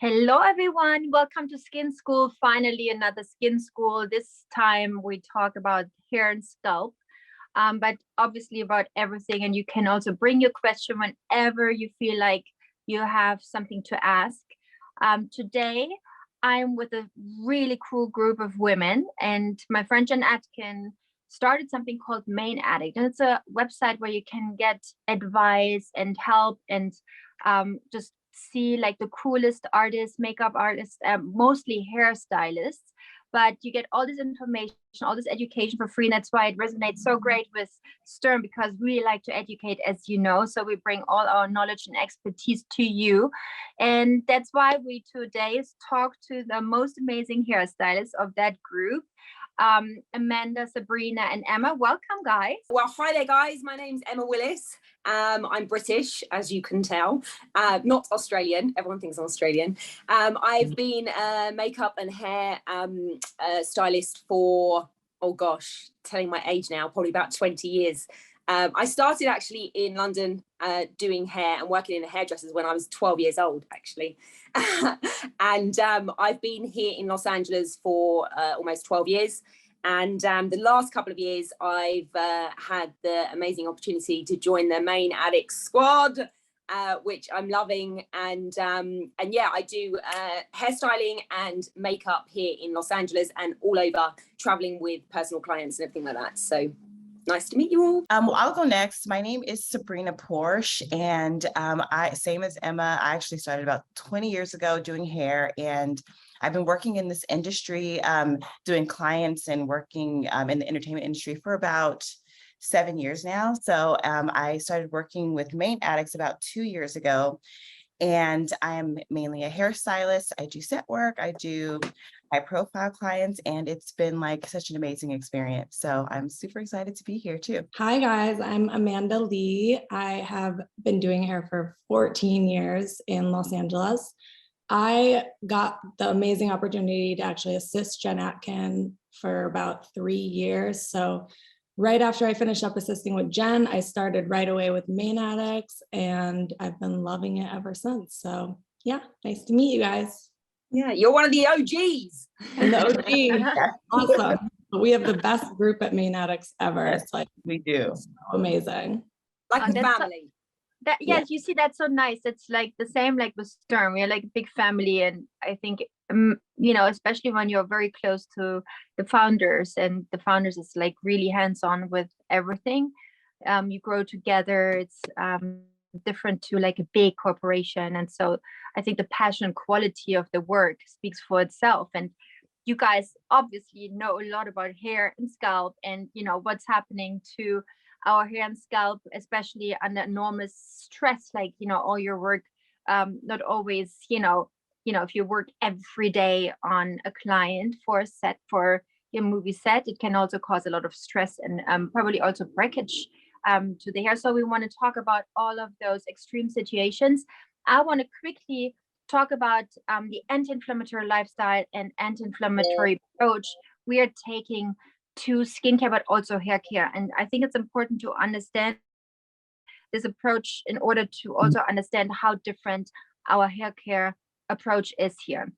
Hello, everyone. Welcome to Skin School. Finally, another Skin School. This time we talk about hair and scalp, but obviously about everything. And you can also bring your question whenever you feel like you have something to ask. Today, I'm with a really cool group of women, and my friend Jen Atkin started something called Main Addict. And it's a website where you can get advice and help and just see like the coolest artists, makeup artists, mostly hairstylists, but you get all this information, all this education for free. And that's why it resonates so great with STURM, because we like to educate, as you know. So we bring all our knowledge and expertise to you. And that's why we today talk to the most amazing hairstylists of that group. Amanda, Sabrina, and Emma. Welcome, guys. Well, hi there, guys. My name's Emma Willis. I'm British, as you can tell, not Australian. Everyone thinks I'm Australian. I've been a makeup and hair stylist for, oh gosh, telling my age now, probably about 20 years. I started actually in London doing hair and working in hairdressers when I was 12 years old, actually. And I've been here in Los Angeles for almost 12 years. And the last couple of years, I've had the amazing opportunity to join the Main Addicts squad, which I'm loving. And yeah, I do hairstyling and makeup here in Los Angeles and all over, traveling with personal clients and everything like that. So nice to meet you all. Well, I'll go next. My name is Sabrina Porsche, and same as Emma, I actually started about 20 years ago doing hair, and I've been working in this industry, doing clients and working in the entertainment industry for about 7 years now. So I started working with Main Addicts about 2 years ago, and I'm mainly a hairstylist. I do set work, I do high profile clients, and it's been like such an amazing experience. So I'm super excited to be here too. Hi guys, I'm Amanda Lee. I have been doing hair for 14 years in Los Angeles. I got the amazing opportunity to actually assist Jen Atkin for about 3 years. So right after I finished up assisting with Jen, I started right away with Main Addicts, and I've been loving it ever since. So yeah, nice to meet you guys. Yeah, you're one of the OGs. And the OG, awesome. We have the best group at Main Addicts ever. Yes, it's like we do. so amazing. Like a family. Yes, you see, that's so nice. It's like the same like with STURM. We're like a big family, and I think especially when you're very close to the founders, and the founders is like really hands-on with everything. You grow together. It's different to like a big corporation, and so I think the passion and quality of the work speaks for itself. And you guys obviously know a lot about hair and scalp, and what's happening to our hair and scalp, especially under enormous stress, like all your work, not always, if you work every day on a client for a set, for your movie set, it can also cause a lot of stress and probably also breakage to the hair. So we want to talk about all of those extreme situations. I want to quickly talk about the anti-inflammatory lifestyle and anti-inflammatory approach we are taking to skincare, but also hair care. And I think it's important to understand this approach in order to also understand how different our hair care approach is here.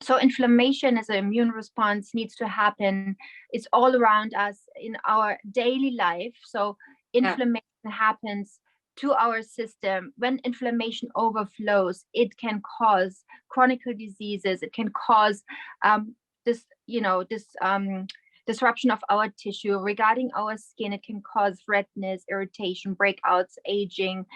So inflammation as an immune response needs to happen. It's all around us in our daily life. So inflammation happens to our system. When inflammation overflows, it can cause chronic diseases. It can cause disruption of our tissue. Regarding our skin, it can cause redness, irritation, breakouts, aging,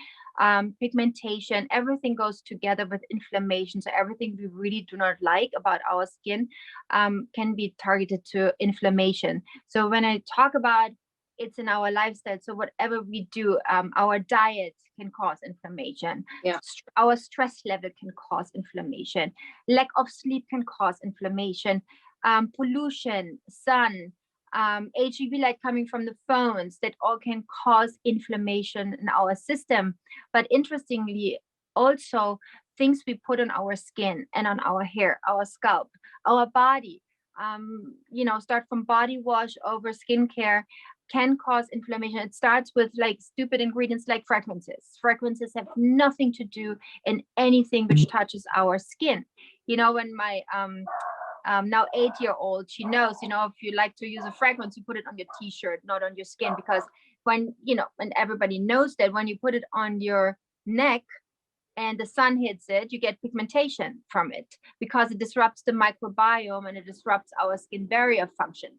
pigmentation. Everything goes together with inflammation. So everything we really do not like about our skin can be targeted to inflammation. So when I talk about it's in our lifestyle, so whatever we do, our diet can cause inflammation. Our stress level can cause inflammation. Lack of sleep can cause inflammation. Pollution, sun, HEV light coming from the phones, that all can cause inflammation in our system. But interestingly, also things we put on our skin and on our hair, our scalp, our body, start from body wash over skincare, can cause inflammation. It starts with like stupid ingredients like fragrances. Fragrances have nothing to do in anything which touches our skin. You know, when my now 8-year-old, she knows, you know, if you like to use a fragrance, you put it on your t-shirt, not on your skin, because when, you know, and everybody knows that when you put it on your neck and the sun hits it, you get pigmentation from it because it disrupts the microbiome and it disrupts our skin barrier function.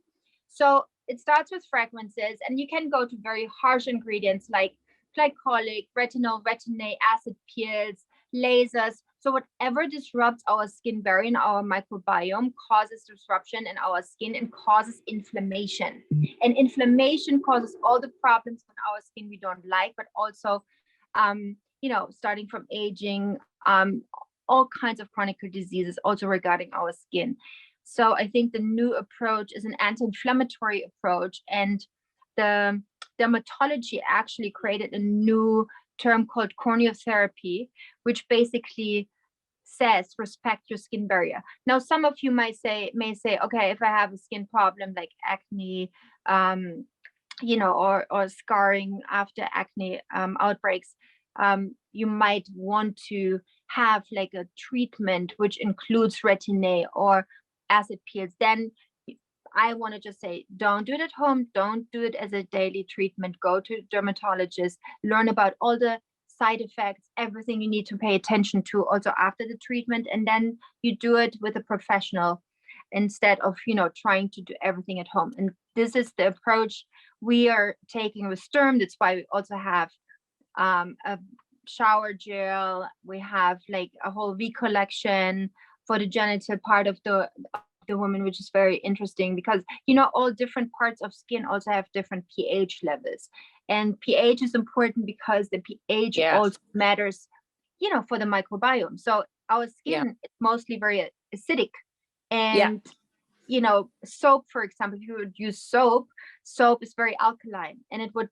So it starts with fragrances, and you can go to very harsh ingredients like glycolic, retinol, retin-A, acid peels, lasers. So whatever disrupts our skin barrier and our microbiome causes disruption in our skin and causes inflammation. And inflammation causes all the problems on our skin we don't like, but also, you know, starting from aging, all kinds of chronic diseases also regarding our skin. So I think the new approach is an anti-inflammatory approach, and the dermatology actually created a new term called corneotherapy, which basically says respect your skin barrier. Now, some of you may say, okay, if I have a skin problem like acne, you know, or scarring after acne outbreaks, you might want to have like a treatment which includes retin-A or acid peels. Then I want to just say, don't do it at home. Don't do it as a daily treatment. Go to a dermatologist, learn about all the side effects, everything you need to pay attention to also after the treatment. And then you do it with a professional instead of, you know, trying to do everything at home. And this is the approach we are taking with STURM. That's why we also have a shower gel. We have like a whole V collection for the genital part of the woman, which is very interesting because, you know, all different parts of skin also have different pH levels, and pH is important because the pH also matters, you know, for the microbiome. So our skin is mostly very acidic, and you know, soap, for example, if you would use soap is very alkaline, and it would,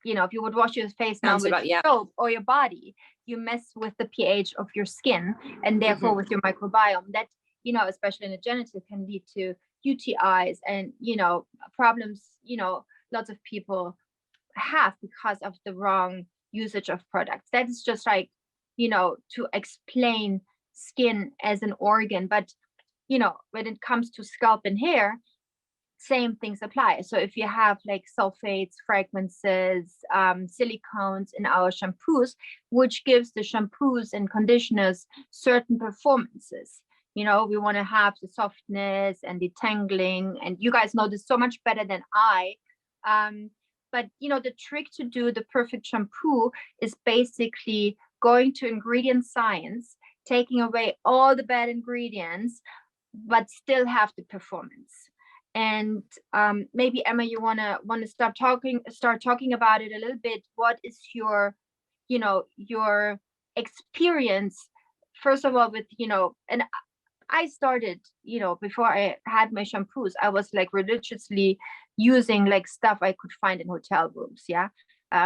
you know, if you would wash your face now with soap or your body, you mess with the pH of your skin and therefore with your microbiome. That, you know, especially in the genital, can lead to UTIs and, you know, problems, you know, lots of people have because of the wrong usage of products. That is just like, you know, to explain skin as an organ. But, you know, when it comes to scalp and hair, same things apply. So if you have like sulfates, fragrances, silicones in our shampoos, which gives the shampoos and conditioners certain performances. You know, we want to have the softness and detangling, and you guys know this so much better than I. But, you know, the trick to do the perfect shampoo is basically going to ingredient science, taking away all the bad ingredients, but still have the performance. And maybe Emma, you wanna start talking about it a little bit. What is your, you know, your experience, first of all, with, you know, and I started, you know, before I had my shampoos, I was like religiously using like stuff I could find in hotel rooms. Yeah.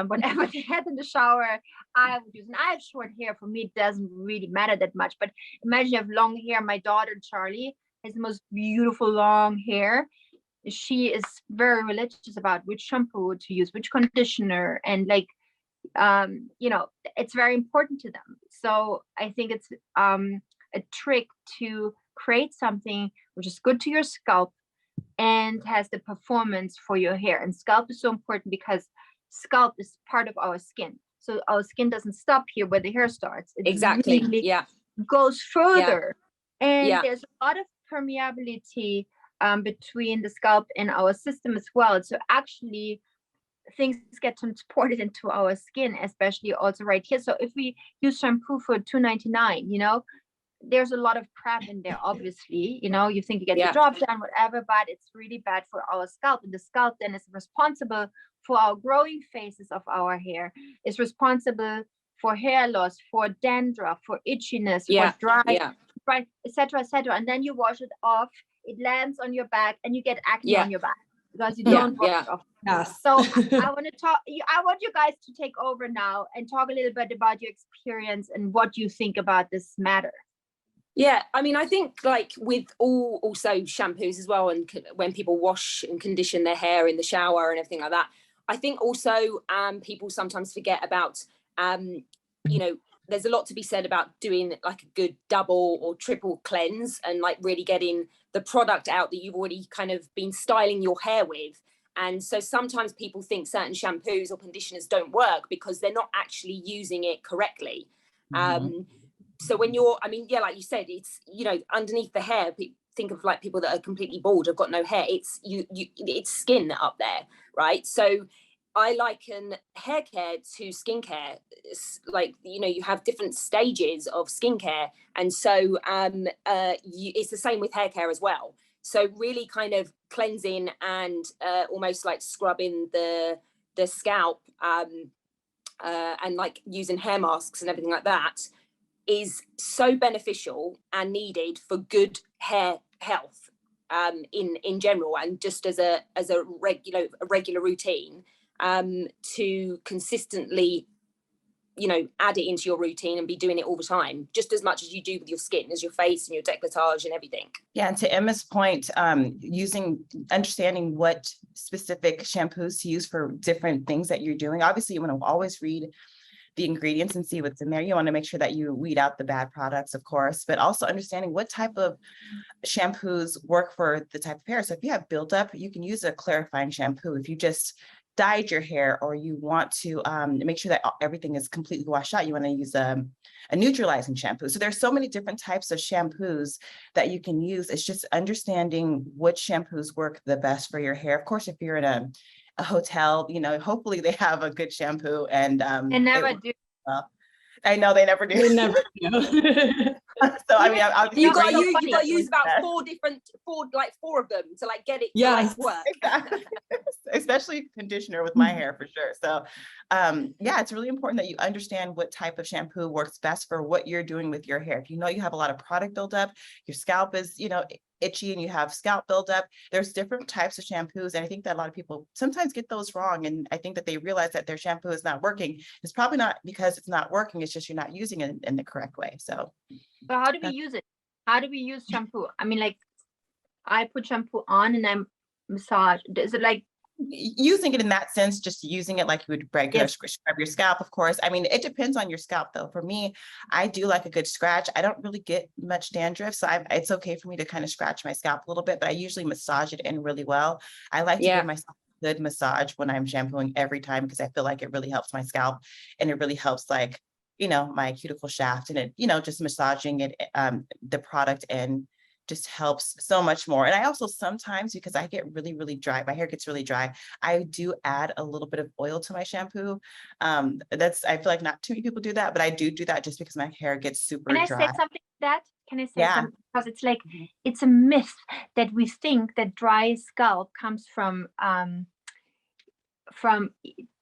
Whatever they had in the shower, I would use. And I have short hair. For me, it doesn't really matter that much. But imagine you have long hair. My daughter, Charlie, has the most beautiful long hair. She is very religious about which shampoo to use, which conditioner, and like, you know, it's very important to them. So I think it's a trick to create something which is good to your scalp and has the performance for your hair. And scalp is so important because scalp is part of our skin. So our skin doesn't stop here where the hair starts. It really goes further. And there's a lot of permeability between the scalp and our system as well. So actually things get transported into our skin, especially also right here. So if we use shampoo for $2.99, you know, there's a lot of crap in there, obviously. You know, you think you get the job done, whatever, but it's really bad for our scalp. And the scalp then is responsible for our growing phases of our hair, is responsible for hair loss, for dandruff, for itchiness, for dry, etc., etc. And then you wash it off, it lands on your back, and you get acne on your back because you don't wash it off. So I want you guys to take over now and talk a little bit about your experience and what you think about this matter. Yeah, I mean, I think like with all also shampoos as well, and when people wash and condition their hair in the shower and everything like that, I think also people sometimes forget about you know, there's a lot to be said about doing like a good double or triple cleanse and like really getting the product out that you've already kind of been styling your hair with. And so sometimes people think certain shampoos or conditioners don't work because they're not actually using it correctly. So when you're, I mean, yeah, like you said, it's, you know, underneath the hair, think of like people that are completely bald, have got no hair. It's it's skin up there, right? So I liken hair care to skincare. It's like, you know, you have different stages of skincare. And so it's the same with hair care as well. So really kind of cleansing and almost like scrubbing the scalp and like using hair masks and everything like that is so beneficial and needed for good hair health in general, and just as a regular routine to consistently, you know, add it into your routine and be doing it all the time, just as much as you do with your skin, as your face and your décolletage and everything. Yeah, and to Emma's point, understanding what specific shampoos to use for different things that you're doing. Obviously, you want to always read the ingredients and see what's in there. You want to make sure that you weed out the bad products, of course, but also understanding what type of shampoos work for the type of hair. So if you have buildup, you can use a clarifying shampoo. If you just dyed your hair, or you want to make sure that everything is completely washed out, you want to use a neutralizing shampoo. So there's so many different types of shampoos that you can use. It's just understanding which shampoos work the best for your hair. Of course, if you're in a hotel, you know, hopefully they have a good shampoo, and They never do. Well, I know they never do. They never do. So I mean, you got to use about four of them to like get it to like work. Exactly. Especially conditioner with my hair, for sure. So yeah, it's really important that you understand what type of shampoo works best for what you're doing with your hair. If you know you have a lot of product buildup, your scalp is, you know, itchy, and you have scalp buildup, there's different types of shampoos. And I think that a lot of people sometimes get those wrong. And I think that they realize that their shampoo is not working. It's probably not because it's not working. It's just you're not using it in the correct way. So how do we use it? How do we use shampoo? I mean, like, I put shampoo on and I massage. Is it like using it in that sense, just using it like you would regular scrub your scalp, of course. I mean, it depends on your scalp though. For me, I do like a good scratch. I don't really get much dandruff, so it's okay for me to kind of scratch my scalp a little bit, but I usually massage it in really well. I like to give myself a good massage when I'm shampooing every time, because I feel like it really helps my scalp, and it really helps, like, you know, my cuticle shaft, and it, you know, just massaging it, the product, and just helps so much more. And I also sometimes, because I get really, really dry, my hair gets really dry, I do add a little bit of oil to my shampoo. I feel like not too many people do that, but I do that just because my hair gets super dry. Can I say something to that? Can I say something? Because it's like, it's a myth that we think that dry scalp comes from,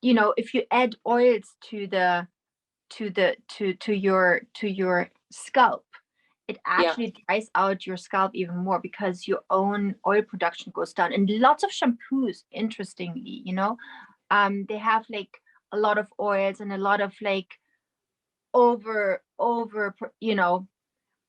you know, if you add oils to your scalp, it actually dries out your scalp even more, because your own oil production goes down. And lots of shampoos, interestingly, you know, they have like a lot of oils and a lot of like over, you know,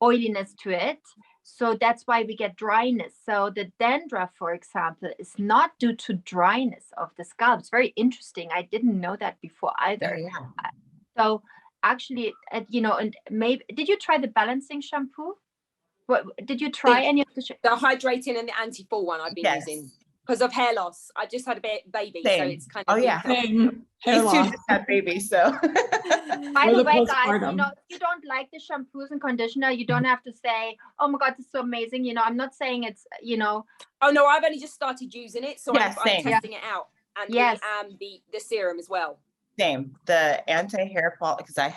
oiliness to it. So that's why we get dryness. So the dandruff, for example, is not due to dryness of the scalp. It's very interesting. I didn't know that before either. So actually, you know, and maybe, did you try the balancing shampoo? What did you try? Any of the hydrating and the anti-fall one I've been using because of hair loss. I just had a baby, so it's kind of hair loss. Just had babies, so. By the way, guys, you know, if you don't like the shampoos and conditioner, you don't have to say, "Oh my God, this is so amazing." You know, I'm not saying it's, you know. Oh no, I've only just started using it, so I'm testing it out, and the serum as well. Same, the anti-hair fall, because I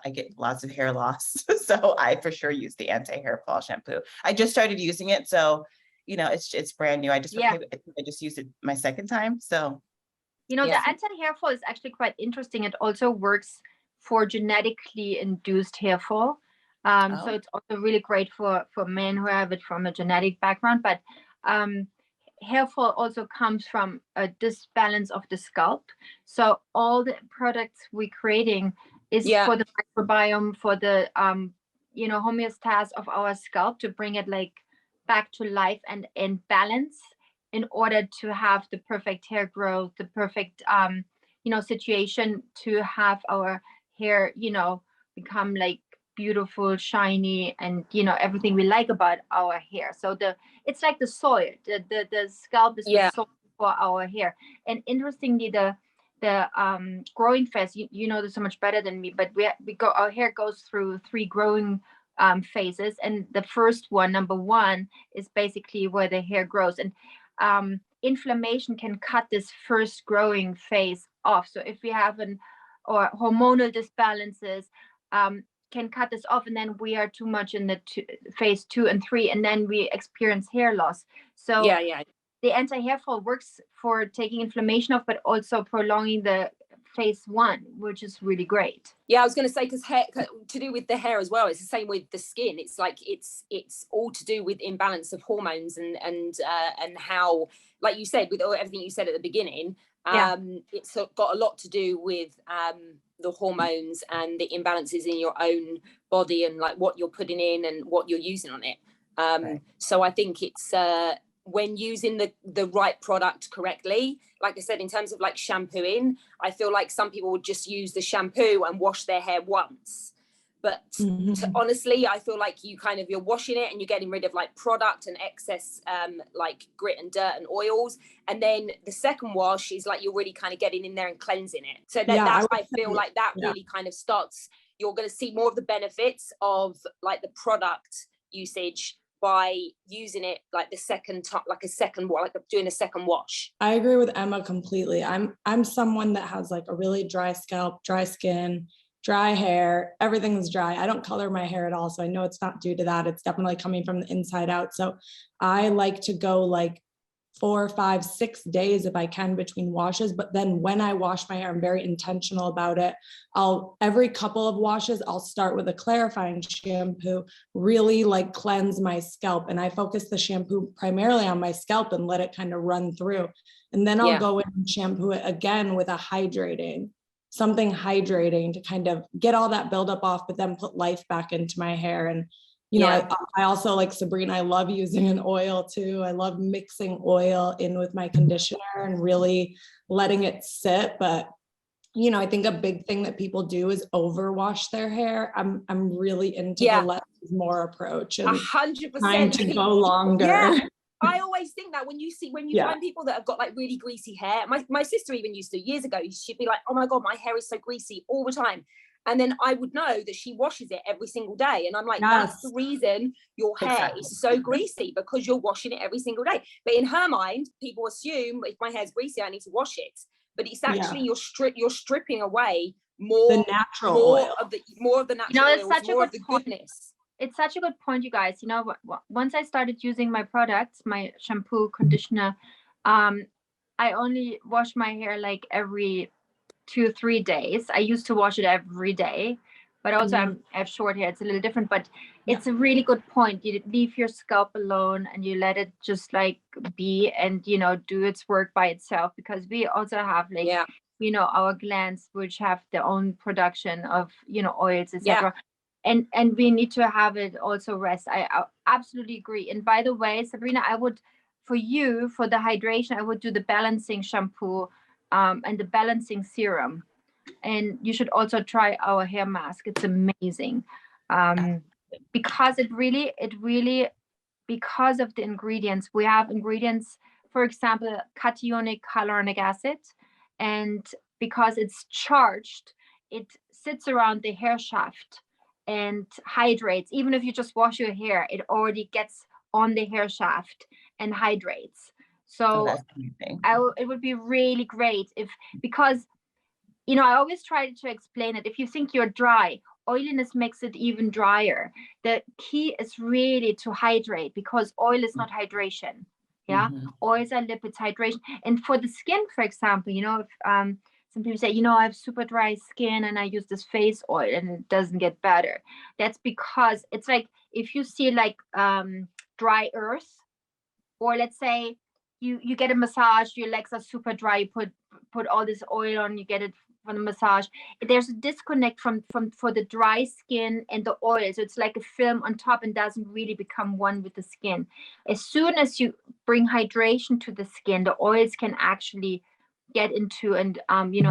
get lots of hair loss. So I for sure use the anti-hair fall shampoo. I just started using it. So, you know, it's brand new. I just used it my second time. So, you know, the anti-hair fall is actually quite interesting. It also works for genetically induced hair fall. So it's also really great for men who have it from a genetic background. But hair fall also comes from a disbalance of the scalp. So all the products we're creating is for the microbiome, for the homeostasis of our scalp to bring it like back to life and in balance, in order to have the perfect hair growth, the perfect situation to have our hair become like beautiful, shiny, and everything we like about our hair. So it's like the soil. The scalp is the soil for our hair. And interestingly, the growing phase, you know this so much better than me, but our hair goes through 3 growing phases, and the first one, number 1, is basically where the hair grows. And inflammation can cut this first growing phase off. So if we have or hormonal disbalances, can cut this off, and then we are too much in the phase 2 and 3, and then we experience hair loss. So the anti-hair fall works for taking inflammation off, but also prolonging the phase 1, which is really great. Yeah, I was going to say, because hair, to do with the hair as well, it's the same with the skin. It's like it's all to do with imbalance of hormones and how, like you said, with everything you said at the beginning, it's got a lot to do with the hormones and the imbalances in your own body, and like what you're putting in and what you're using on it. So I think it's when using the right product correctly, like I said, in terms of like shampooing, I feel like some people would just use the shampoo and wash their hair once. But honestly, I feel like you're washing it and you're getting rid of like product and excess like grit and dirt and oils. And then the second wash is like you're really kind of getting in there and cleansing it. So that's why I feel like that really kind of starts, you're going to see more of the benefits of like the product usage by using it like the second time, like doing a second wash. I agree with Emma completely. I'm someone that has like a really dry scalp, dry skin, dry hair, everything's dry. I don't color my hair at all. So I know it's not due to that. It's definitely coming from the inside out. So I like to go like 4, 5, 6 days if I can between washes. But then when I wash my hair, I'm very intentional about it. Every couple of washes, I'll start with a clarifying shampoo, really like cleanse my scalp. And I focus the shampoo primarily on my scalp and let it kind of run through. And then I'll go in and shampoo it again with something hydrating to kind of get all that buildup off, but then put life back into my hair. And I also, like Sabrina, I love using an oil too. I love mixing oil in with my conditioner and really letting it sit. But, I think a big thing that people do is overwash their hair. I'm really into the less is more approach and 100% trying to go longer. Yeah. I always think that when you find people that have got like really greasy hair, my sister even used to years ago, she'd be like, oh my God, my hair is so greasy all the time. And then I would know that she washes it every single day. And I'm like, that's the reason your hair is so greasy, because you're washing it every single day. But in her mind, people assume if my hair's greasy, I need to wash it. But it's actually you're stripping away more the natural oil. more of the natural oils, more of the goodness. It's such a good point, you guys. Once I started using my products, my shampoo, conditioner, I only wash my hair like every 2-3 days. I used to wash it every day, but also I have short hair. It's a little different, but it's a really good point. You leave your scalp alone and you let it just like be and, do its work by itself, because we also have like, our glands, which have their own production of, oils, etc. And we need to have it also rest. I absolutely agree. And by the way, Sabrina, for the hydration, I would do the balancing shampoo and the balancing serum. And you should also try our hair mask. It's amazing. Because it really, because of the ingredients, we have ingredients, for example, cationic hyaluronic acid. And because it's charged, it sits around the hair shaft and hydrates. Even if you just wash your hair, it already gets on the hair shaft and hydrates. So it would be really great because I always try to explain it. If you think you're dry, oiliness makes it even drier. The key is really to hydrate, because oil is not hydration. Oils are lipids, hydration. And for the skin, for example, if some people say, I have super dry skin and I use this face oil and it doesn't get better. That's because it's like if you see like dry earth, or let's say you get a massage, your legs are super dry, you put all this oil on, you get it from the massage, there's a disconnect from for the dry skin and the oil. So it's like a film on top and doesn't really become one with the skin. As soon as you bring hydration to the skin, the oils can actually get into and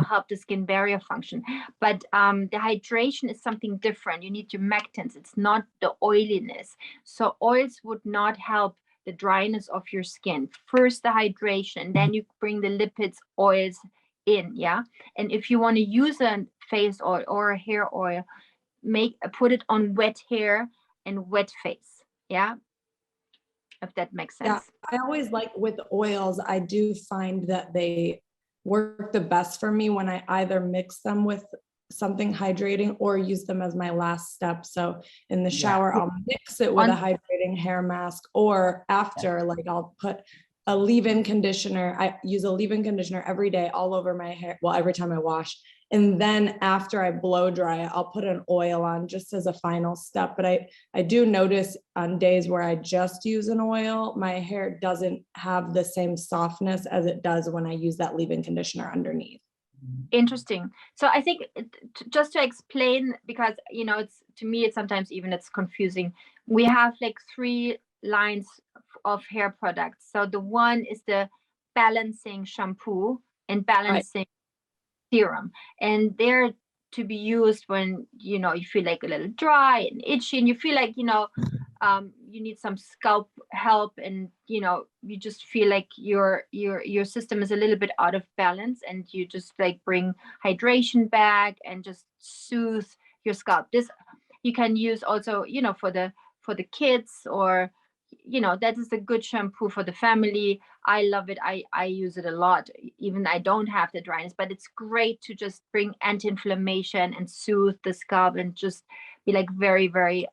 help the skin barrier function. But the hydration is something different. You need your humectants. It's not the oiliness. So oils would not help the dryness of your skin. First the hydration, then you bring the lipids, oils in. Yeah. And if you want to use a face oil or a hair oil, put it on wet hair and wet face. Yeah. If that makes sense. Yeah, I always like with oils, I do find that they work the best for me when I either mix them with something hydrating or use them as my last step. So in the shower, I'll mix it with a hydrating hair mask, or after, like I'll put a leave-in conditioner. I use a leave-in conditioner every day all over my hair. Well, every time I wash. And then after I blow dry it, I'll put an oil on just as a final step. But I do notice on days where I just use an oil, my hair doesn't have the same softness as it does when I use that leave-in conditioner underneath. Interesting. So I think just to explain, because it's, to me, it's sometimes even it's confusing. We have like 3 lines of hair products. So the one is the balancing shampoo and balancing serum, and they're to be used when you feel like a little dry and itchy, and you feel like you need some scalp help, and you just feel like your system is a little bit out of balance, and you just like bring hydration back and just soothe your scalp. This you can use also for the kids, or that is a good shampoo for the family. I love it. I use it a lot, even I don't have the dryness, but it's great to just bring anti-inflammation and soothe the scalp and just be like very, very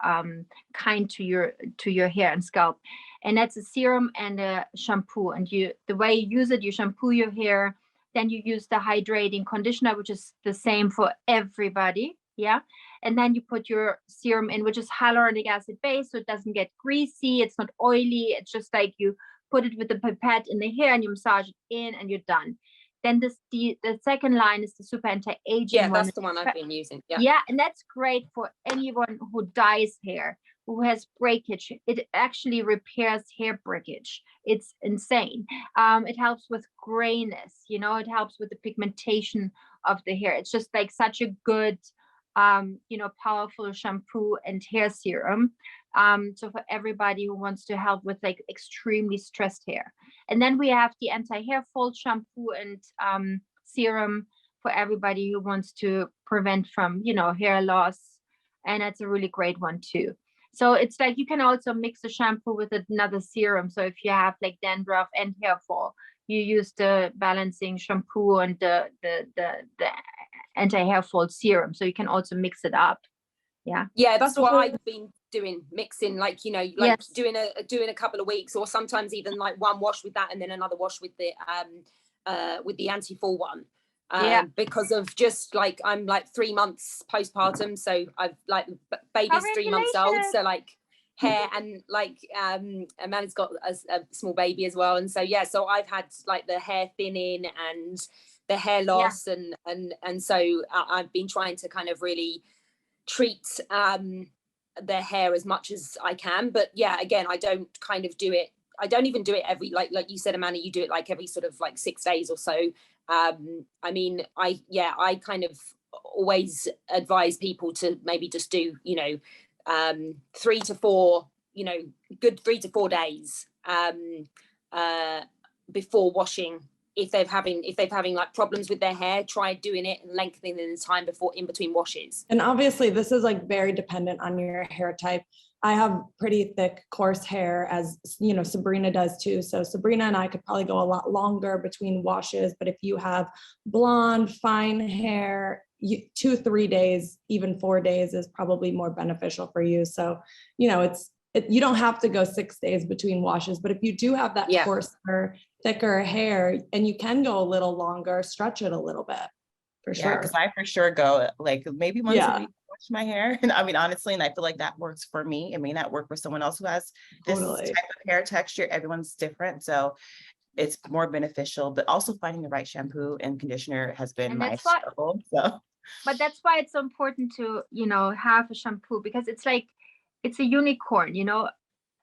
kind to your hair and scalp. And that's a serum and a shampoo. And the way you use it, you shampoo your hair, then you use the hydrating conditioner, which is the same for everybody. Yeah. And then you put your serum in, which is hyaluronic acid based, so it doesn't get greasy, it's not oily. It's just like you put it with the pipette in the hair and you massage it in and you're done. Then the second line is the super anti-aging. Yeah, that's the one I've been using. Yeah, and that's great for anyone who dyes hair, who has breakage. It actually repairs hair breakage. It's insane. It helps with grayness, it helps with the pigmentation of the hair. It's just like such a good powerful shampoo and hair serum. So for everybody who wants to help with like extremely stressed hair. And then we have the anti-hair fall shampoo and serum for everybody who wants to prevent from, hair loss. And that's a really great one too. So it's like you can also mix the shampoo with another serum. So if you have like dandruff and hair fall, you use the balancing shampoo and the anti-hair fall serum, so you can also mix it up. Yeah, that's what I've been doing, mixing, like Yes. doing a couple of weeks, or sometimes even like one wash with that and then another wash with the anti-fall one. Because of just like I'm like 3 months postpartum, so I've like baby's 3 months old, so like hair and like Amanda's got a small baby as well, and so so I've had like the hair thinning and the hair loss, and so I've been trying to kind of really treat their hair as much as I can. But again, I don't kind of do it. I don't even do it every, like you said, Amanda, you do it like every sort of like 6 days or so. I mean, I kind of always advise people to maybe just do 3 to 4, good 3 to 4 days before washing. If they're having like problems with their hair, try doing it and lengthening the time in between washes. And obviously this is like very dependent on your hair type. I have pretty thick, coarse hair, as Sabrina does too. So Sabrina and I could probably go a lot longer between washes, but if you have blonde, fine hair, 2-3 days, even 4 days is probably more beneficial for you. So, you don't have to go 6 days between washes, but if you do have that coarser, thicker hair, and you can go a little longer, stretch it a little bit, for sure. Because I for sure go like maybe once a week to wash my hair. And I mean, honestly, and I feel like that works for me. It may not work for someone else who has this type of hair texture. Everyone's different. So it's more beneficial, but also finding the right shampoo and conditioner has been And my that's why, struggle. So but that's why it's so important to, have a shampoo, because it's like, it's a unicorn,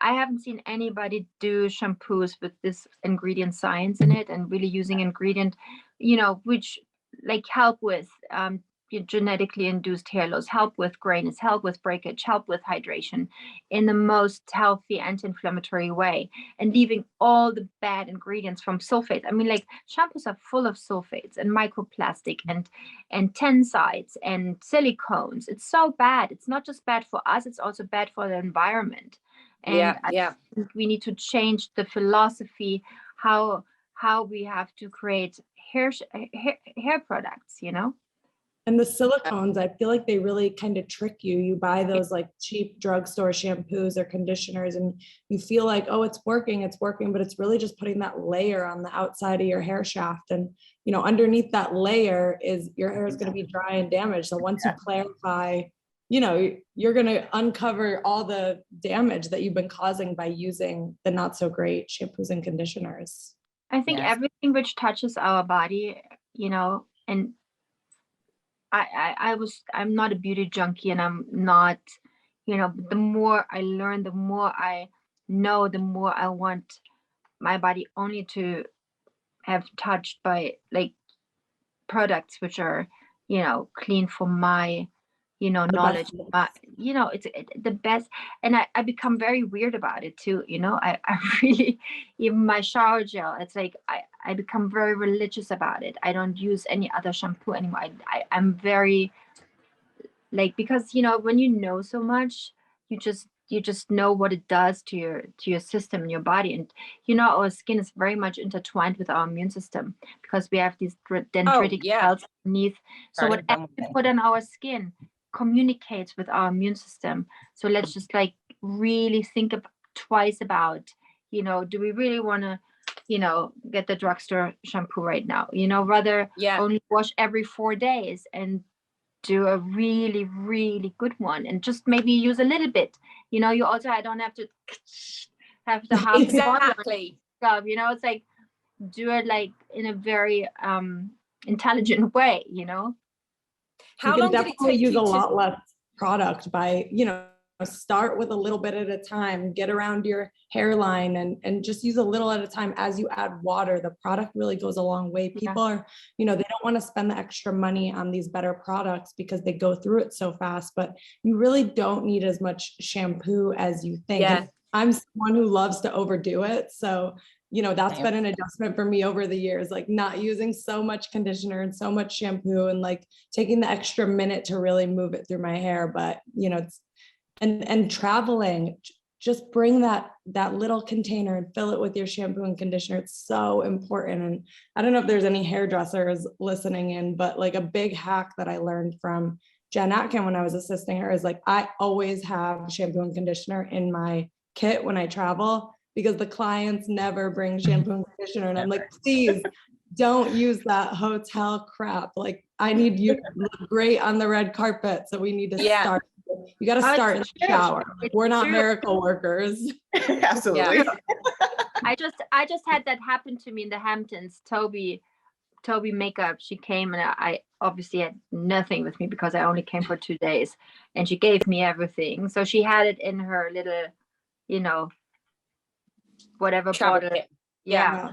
I haven't seen anybody do shampoos with this ingredient science in it and really using ingredient, which like help with genetically induced hair loss, help with grayness, help with breakage, help with hydration in the most healthy anti-inflammatory way, and leaving all the bad ingredients from sulfates. I mean, like shampoos are full of sulfates and microplastic and tensides and silicones. It's so bad. It's not just bad for us, it's also bad for the environment. And I think we need to change the philosophy how we have to create hair products, And the silicones, I feel like they really kind of trick you. You buy those like cheap drugstore shampoos or conditioners and you feel like, oh, it's working, but it's really just putting that layer on the outside of your hair shaft. And, underneath that layer is your hair is going to be dry and damaged. So once you clarify, you're going to uncover all the damage that you've been causing by using the not so great shampoos and conditioners. I think everything which touches our body, and I'm not a beauty junkie, and I'm not, the more I learn, the more I know, the more I want my body only to have touched by like products which are, clean for my, knowledge. It's the best. And I become very weird about it too. I really, even my shower gel, it's like, I become very religious about it. I don't use any other shampoo anymore. I'm very like, because, when you know so much, you just know what it does to your system and your body. And our skin is very much intertwined with our immune system because we have these dendritic cells underneath. So whatever we put on our skin communicates with our immune system. So let's just like really think twice about, do we really want to, get the drugstore shampoo right now? Rather only wash every 4 days and do a really, really good one, and just maybe use a little bit. You also, I don't have to have the half exactly stuff. It's like, do it like in a very intelligent way. How you long can did it definitely take use you a to lot less product by start with a little bit at a time, get around your hairline and just use a little at a time. As you add water, the product really goes a long way. People are, they don't want to spend the extra money on these better products because they go through it so fast, but you really don't need as much shampoo as you think. And I'm someone who loves to overdo it. So, that's been an adjustment for me over the years, like not using so much conditioner and so much shampoo and like taking the extra minute to really move it through my hair. But, it's, and traveling, just bring that little container and fill it with your shampoo and conditioner. It's so important. And I don't know if there's any hairdressers listening in, but like a big hack that I learned from Jen Atkin when I was assisting her is like, I always have shampoo and conditioner in my kit when I travel, because the clients never bring shampoo and conditioner. And I'm like, please don't use that hotel crap. Like, I need you to look great on the red carpet. So we need to start. You got to start in the shower. We're not miracle workers. Absolutely. I just had that happen to me in the Hamptons. Toby Makeup, she came, and I obviously had nothing with me because I only came for 2 days, and she gave me everything. So she had it in her little, whatever bottle. Yeah.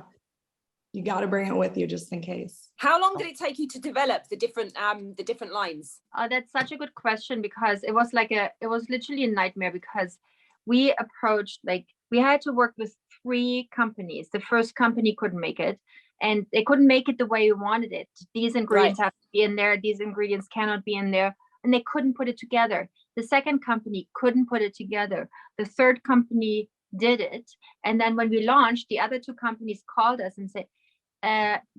You got to bring it with you just in case. How long did it take you to develop the different lines? Oh, that's such a good question, because it was literally a nightmare, because we approached, like, we had to work with 3 companies. The first company couldn't make it, and they couldn't make it the way we wanted it. These ingredients have to be in there. These ingredients cannot be in there. And they couldn't put it together. The second company couldn't put it together. The third company did it. And then when we launched, the other 2 companies called us and said,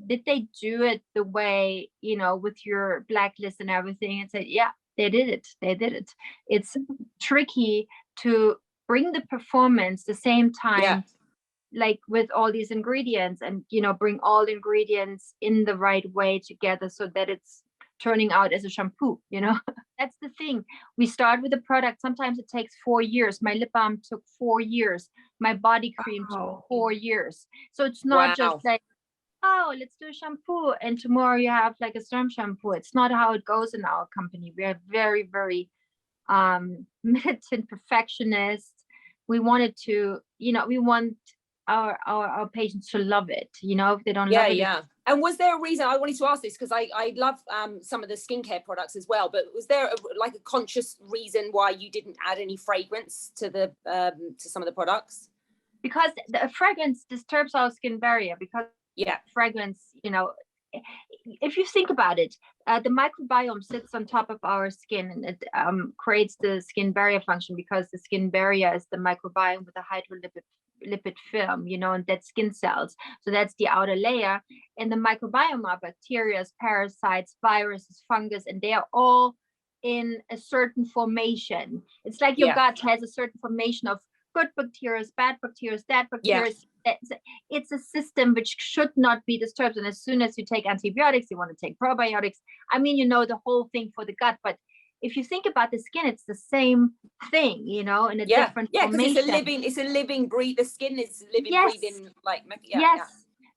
did they do it the way, with your blacklist and everything? And said, yeah, they did it. It's tricky to bring the performance the same time, like with all these ingredients, and bring all the ingredients in the right way together so that it's turning out as a shampoo, you know. That's the thing. We start with a product. Sometimes it takes 4 years. My lip balm took 4 years. My body cream took 4 years. So it's not just Wow. like, oh, let's do a shampoo and tomorrow you have like a STURM shampoo. It's not how it goes in our company. We are very, very militant perfectionists. We wanted to, you know, we want our patients to love it. You know, if they don't love it. Yeah. And was there a reason, I wanted to ask this because I love some of the skincare products as well, but was there like a conscious reason why you didn't add any fragrance to the to some of the products? Because the fragrance disturbs our skin barrier, because fragrance, you know, if you think about it, the microbiome sits on top of our skin and it creates the skin barrier function, because the skin barrier is the microbiome with a hydrolipid film, you know, and dead skin cells. So that's the outer layer. And the microbiome are bacteria, parasites, viruses, fungus, and they are all in a certain formation. It's like your gut has a certain formation of good bacteria, bad bacteria, bad bacteria. It's a system which should not be disturbed. And as soon as you take antibiotics, you want to take probiotics. I mean, you know, the whole thing for the gut. But if you think about the skin, it's the same thing, you know, in a different formation. Because it's a living breathe. The skin is living, breathing, like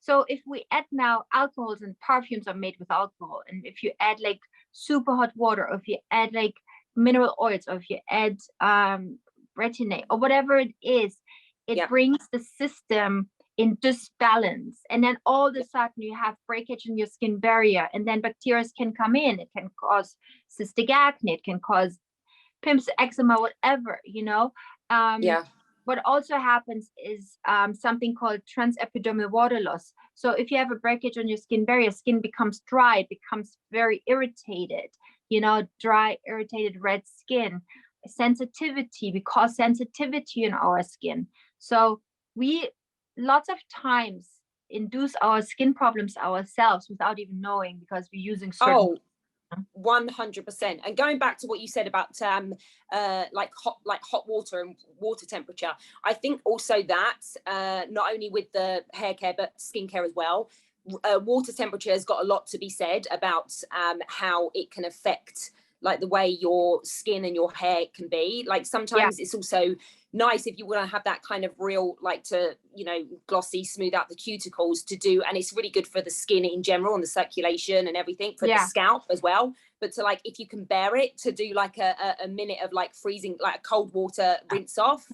So if we add now alcohols, and perfumes are made with alcohol, and if you add like super hot water, or if you add like mineral oils, or if you add retin-A or whatever it is, it brings the system in disbalance, and then all of a sudden you have breakage in your skin barrier, and then bacteria can come in. It can cause cystic acne, it can cause pimps, eczema, whatever, you know. What also happens is something called transepidermal water loss. So if you have a breakage on your skin barrier, skin becomes dry, it becomes very irritated, you know, dry, irritated, red skin. Sensitivity, we cause sensitivity in our skin. So we lots of times induce our skin problems ourselves without even knowing, because we're using certain 100%. And going back to what you said about like hot water and water temperature, I think also that not only with the hair care but skincare as well, water temperature has got a lot to be said about how it can affect like the way your skin and your hair can be. Like sometimes it's also nice if you want to have that kind of real, like, to, you know, glossy, smooth out the cuticles to do, and it's really good for the skin in general and the circulation and everything, for the scalp as well. But to, like, if you can bear it, to do like a minute of like freezing, like a cold water rinse off,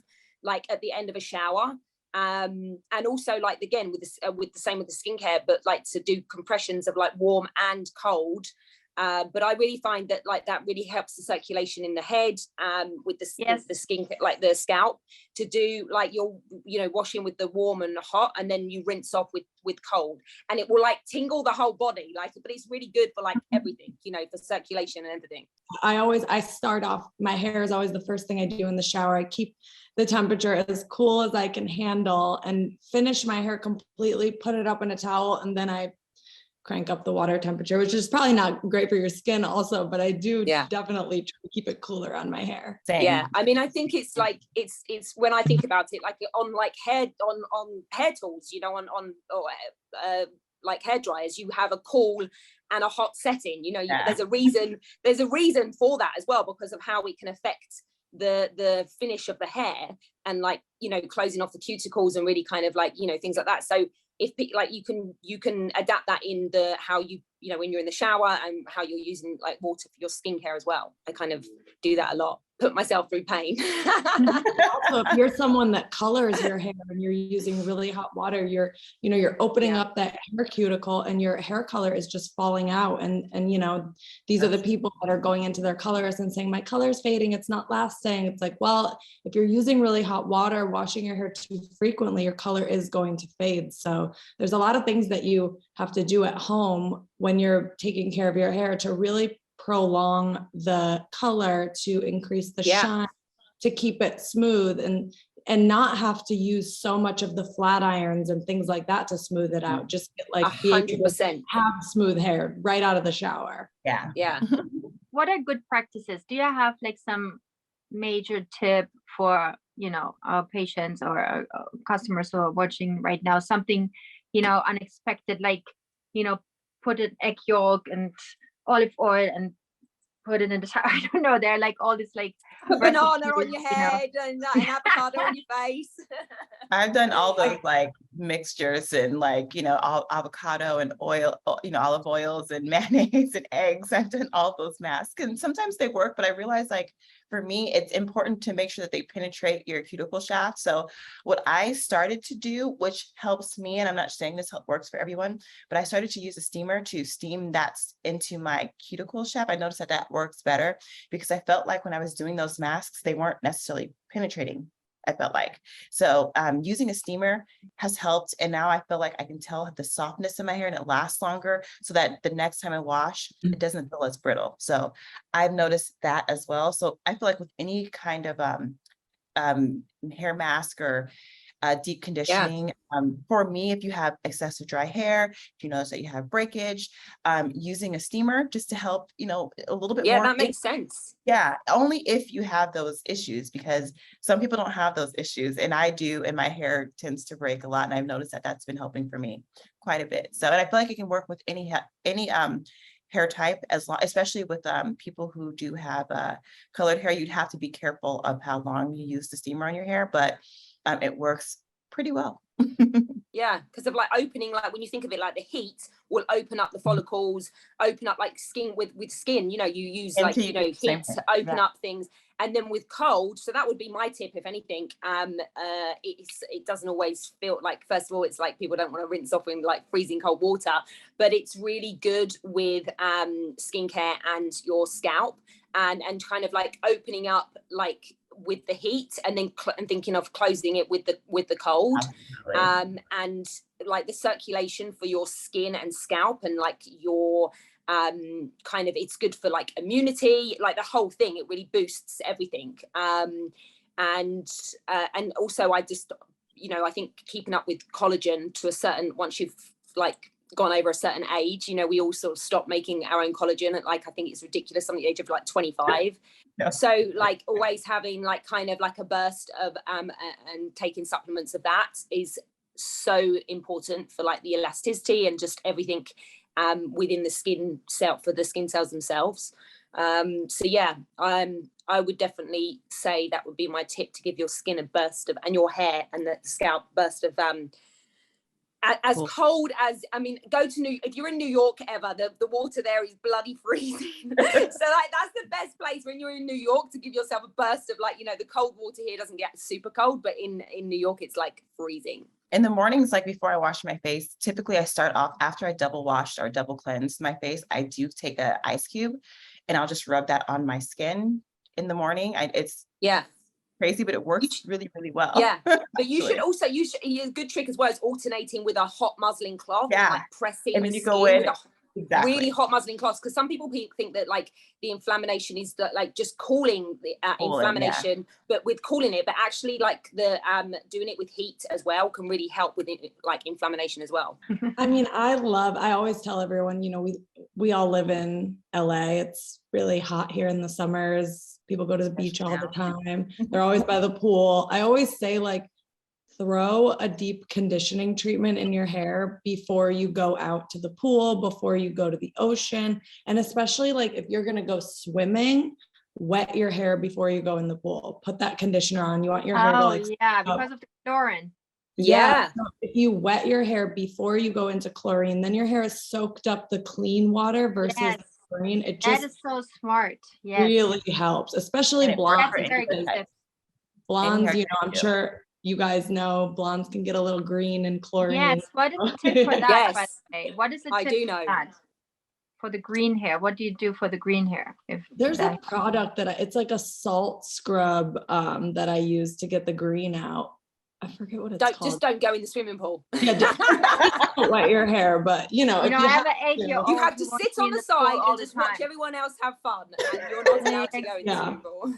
like at the end of a shower. And also, like, again with the same with the skincare, but like to do compressions of like warm and cold. But I really find that like that really helps the circulation in the head, with the skin, like the scalp, to do like your, you know, washing with the warm and hot, and then you rinse off with cold, and it will like tingle the whole body, like, but it's really good for like everything, you know, for circulation and everything. I start off, my hair is always the first thing I do in the shower. I keep the temperature as cool as I can handle and finish my hair completely, put it up in a towel, and then I crank up the water temperature, which is probably not great for your skin also, but I do definitely try to keep it cooler on my hair. Same. Yeah, I mean, I think it's like, it's when I think about it, like on like hair, on hair tools, you know, on like hair dryers, you have a cool and a hot setting, you know, there's a reason for that as well, because of how it can affect the finish of the hair, and like, you know, closing off the cuticles and really kind of like, you know, things like that. So if like you can adapt that in the how you know, when you're in the shower, and how you're using like water for your skincare as well. I kind of do that a lot, put myself through pain. Also, if you're someone that colors your hair and you're using really hot water, you're opening up that hair cuticle, and your hair color is just falling out. And you know, these are the people that are going into their colorist and saying, my color's fading, it's not lasting. It's like, well, if you're using really hot water, washing your hair too frequently, your color is going to fade. So there's a lot of things that you have to do at home when you're taking care of your hair to really prolong the color, to increase the shine, to keep it smooth, and not have to use so much of the flat irons and things like that to smooth it out. Just get like 100% have smooth hair right out of the shower. Yeah. What are good practices? Do you have like some major tip for, you know, our patients or our customers who are watching right now? Something, you know, unexpected, like, you know, put an egg yolk and olive oil and put it in the shower. I don't know. They're like all this like a banana on recipes, your you know. head and an avocado on your face. I've done all those like mixtures and like, you know, all avocado and oil, you know, olive oils and mayonnaise and eggs. I've done all those masks and sometimes they work, but I realize like for me, it's important to make sure that they penetrate your cuticle shaft. So what I started to do, which helps me, and I'm not saying this works for everyone, but I started to use a steamer to steam that into my cuticle shaft. I noticed that that works better because I felt like when I was doing those masks, they weren't necessarily penetrating. I felt like. So using a steamer has helped. And now I feel like I can tell the softness in my hair and it lasts longer so that the next time I wash, it doesn't feel as brittle. So I've noticed that as well. So I feel like with any kind of hair mask or deep conditioning, for me, if you have excessive dry hair, if you notice that you have breakage, using a steamer just to help, you know, a little bit more. Yeah, that makes sense. Yeah, only if you have those issues, because some people don't have those issues and I do, and my hair tends to break a lot. And I've noticed that that's been helping for me quite a bit. So, and I feel like it can work with any hair type, as long, especially with people who do have colored hair. You'd have to be careful of how long you use the steamer on your hair, but it works pretty well. Yeah, because of like opening, like when you think of it, like the heat will open up the follicles, open up like skin with skin, you know, you use like, you know, heat to open up things. And then with cold, so that would be my tip, if anything, it doesn't always feel like, first of all, it's like people don't want to rinse off in like freezing cold water, but it's really good with skincare and your scalp and kind of like opening up like with the heat and then and thinking of closing it with the cold. And like the circulation for your skin and scalp and like your kind of, it's good for like immunity, like the whole thing. It really boosts everything. And also I just, you know, I think keeping up with collagen to a certain, once you've like gone over a certain age, you know, we all sort of stop making our own collagen at like, I think it's ridiculous, on the age of like 25. Yeah. So like always having like kind of like a burst of and taking supplements of that is so important for like the elasticity and just everything within the skin cell, for the skin cells themselves. So yeah, I would definitely say that would be my tip, to give your skin a burst of, and your hair and the scalp burst of as cold as, I mean, if you're in New York ever, the water there is bloody freezing. So like that's the best place when you're in New York, to give yourself a burst of like, you know, the cold water here doesn't get super cold, but in New York it's like freezing. In the mornings, like before I wash my face, typically I start off, after I double washed or double cleansed my face, I do take an ice cube and I'll just rub that on my skin in the morning. It's crazy, but it works really, really well. Yeah, but you should also, a good trick as well is alternating with a hot muslin cloth, and like pressing and then you go in with really hot muslin cloths, because some people think that like the inflammation is that like just cooling the inflammation, but with cooling it, but actually like the doing it with heat as well can really help with it, like inflammation as well. I mean, I always tell everyone, you know, we all live in LA. It's really hot here in the summers. People go to the beach all the time. They're always by the pool. I always say, like, throw a deep conditioning treatment in your hair before you go out to the pool, before you go to the ocean. And especially like if you're going to go swimming, wet your hair before you go in the pool. Put that conditioner on. You want your hair to like, because of the chlorine. Yeah. So if you wet your hair before you go into chlorine, then your hair has soaked up the clean water versus chlorine. It just, that is so smart. Really helps, especially blondes. Blondes, you know, I'm sure you guys know blondes can get a little green and chlorine. Yes. What is the tip for that? By the way? What is the tip? I do know. For the green hair, what do you do for the green hair? If there's a product that it's like a salt scrub that I use to get the green out. I forget what it's called. Just don't go in the swimming pool. Yeah, don't wet your hair, but you know, you have an 8-year-old. You have to sit on the side and just watch everyone else have fun, and you're not allowed to go in the swimming pool.